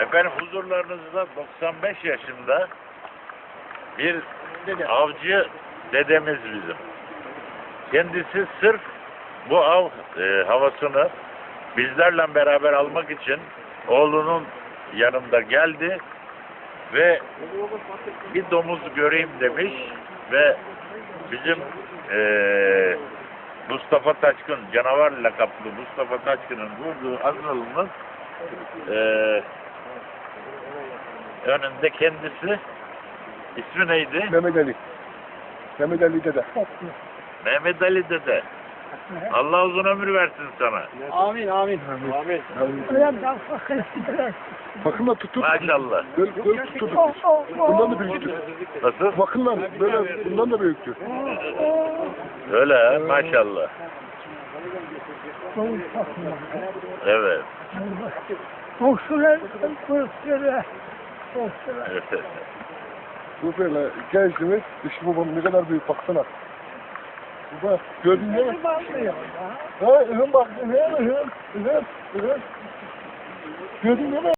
Efendim huzurlarınızda 95 yaşında bir avcı dedemiz bizim. Kendisi sırf bu av havasını bizlerle beraber almak için oğlunun yanında geldi ve bir domuz göreyim demiş ve bizim Mustafa Taşkın, canavar lakaplı Mustafa Taşkın'ın vurduğu azralının önünde kendisi, ismi neydi? Mehmet Ali. Mehmet Ali dede. Mehmet Ali dede. Allah uzun ömür versin sana. Amin, amin. Amin. Bakınla tuttuk. Maşallah. Böyle tuttuk. Bundan da büyüktür. Nasıl? Bakınla böyle bundan da büyüktür. Öyle ha, maşallah. Evet. Evet. Bu böyle gençliğimiz, işte babam ne kadar büyük baksana. Baba gördün değil mi? Ha, bak, gördün değil mi?